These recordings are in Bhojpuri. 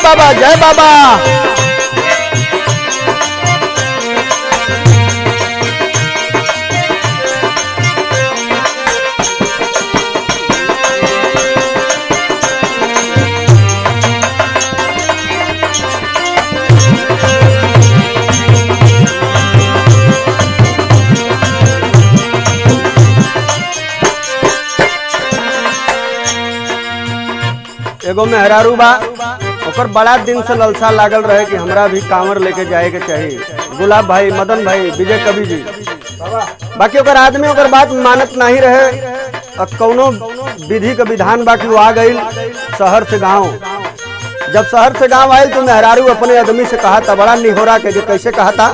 बाबा जय बाबा। एगो मेहरारू बा, ओकर बड़ा दिन से ललसा लागल रहे कि हमरा भी कांवर लेके जाए के चाहिए। गुलाब भाई, मदन भाई, विजय कवि जी, बाकी ओकर आदमी ओकर बात मानत नहीं रहे। कौनो विधि का विधान बाकी वो आ गई शहर से गांव। जब शहर से गांव आये तो मेहरारू अपने आदमी से कहा था, बड़ा निहोरा के कैसे कहा था,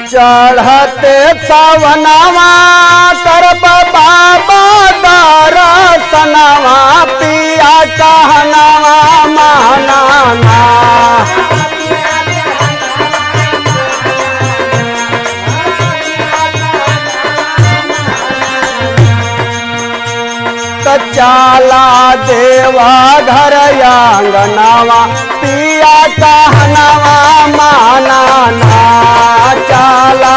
चढ़ते सावनावा तरफ बाबा दरसनवा पिया कहनवा महनाना। चाला देवा घर आंगनवा पिया कहनवा महनाना। चाला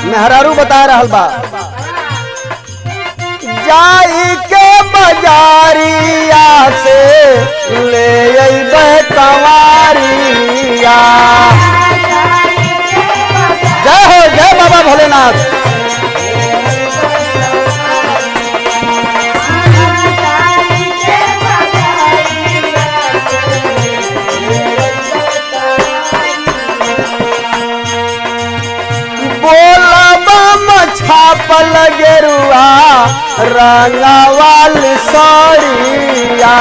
मेहरारू बता रहल बा, जाई के बाजारिया से ले अइबे कंवारिया। जय हो जय बाबा भोलेनाथ। छापल गेरुआ रंगवाल साड़िया।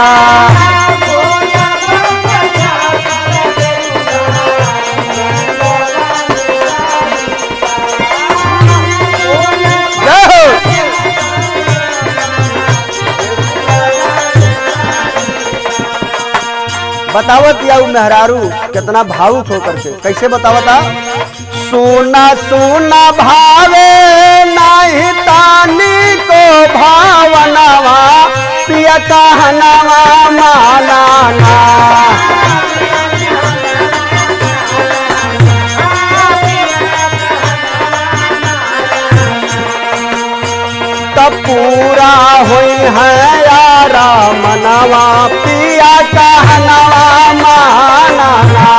बतावत या मेहरारू कितना भावुक होकर के कैसे बतावता, सोना सोना भावे नहीं तानी को भावनवा पिया कहनवा मानाना। तब पूरा हुई है यारा मनवा पिया कहनवा मानाना।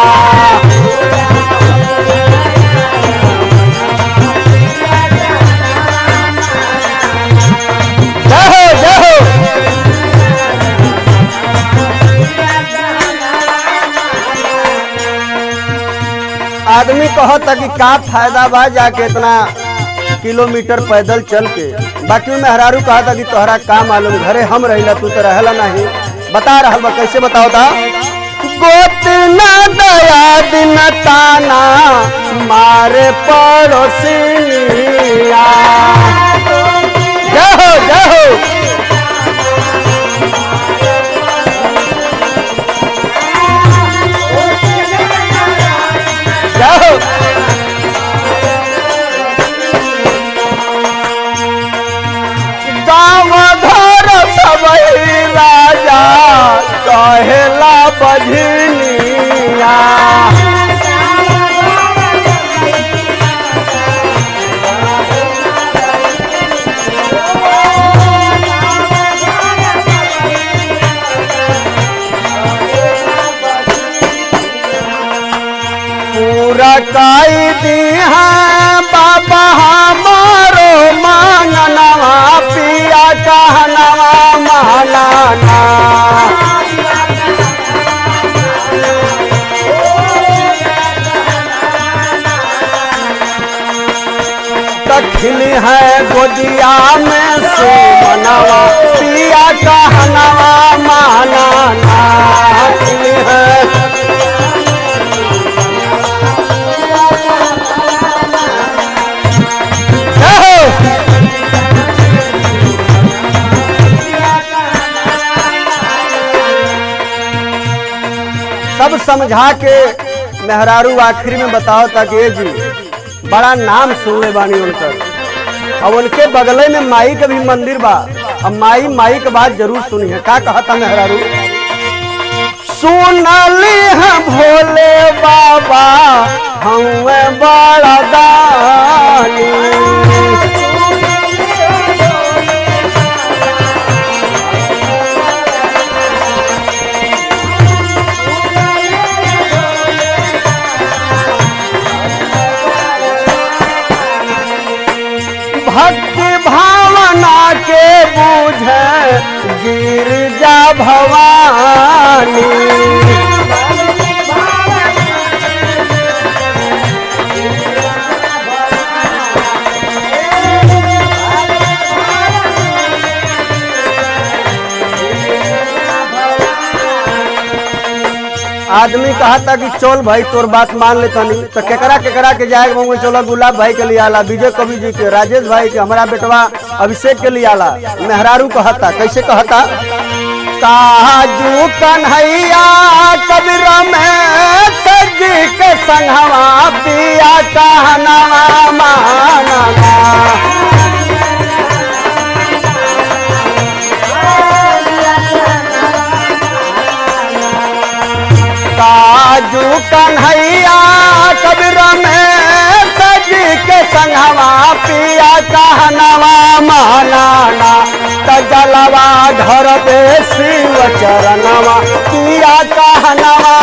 आदमी कहता कि का फायदा बा जाके इतना किलोमीटर पैदल चल के। बाकी मेहरारू कहा था कि तोहरा का मालूम, घरे हम रहिला तू तो रहला नहीं। बता रहा बा कैसे बताओ था, गोतना दया दिन ताना मारे पड़ोसिया। जय हो जय हो। गाँव घर सबई राजा कहेला बजनिया। पूरा काई दी है बाबा हमारो मांगनवा पिया कहनवा महनाना। खिली है गोदिया में सोमनवा पिया कहनवा महनाना। खिली है समझा के मेहरारू आखिरी में बताओ ताकि ये जी बड़ा नाम सुनले बानी उनकर, अब उनके बगले में माई का भी मंदिर बा। अब माई के बात जरूर सुनी है। का कहता मेहरारू? सुनली है भोले बाबा हम बड़ा दानी, भक्ति भावना के बूझे गिरजा भवानी, आदमी कहा था कि चल भाई तोर बात मान लेता नहीं तो केकरा के जाएगा। चलो गुलाब भाई के लिए आला, विजय कवि जी के, राजेश भाई के, हमारा बेटवा अभिषेक के लिए आला। मेहरारू कहता, कैसे कहता? काजू कन्हैया कबीर में जी के संघवा पिया कहना माना, काजू कन्हैया कबीर में सजी के संघवा पिया कहनवा मानाना, जलवा धर दे शिव चरणवा पिया कहनवा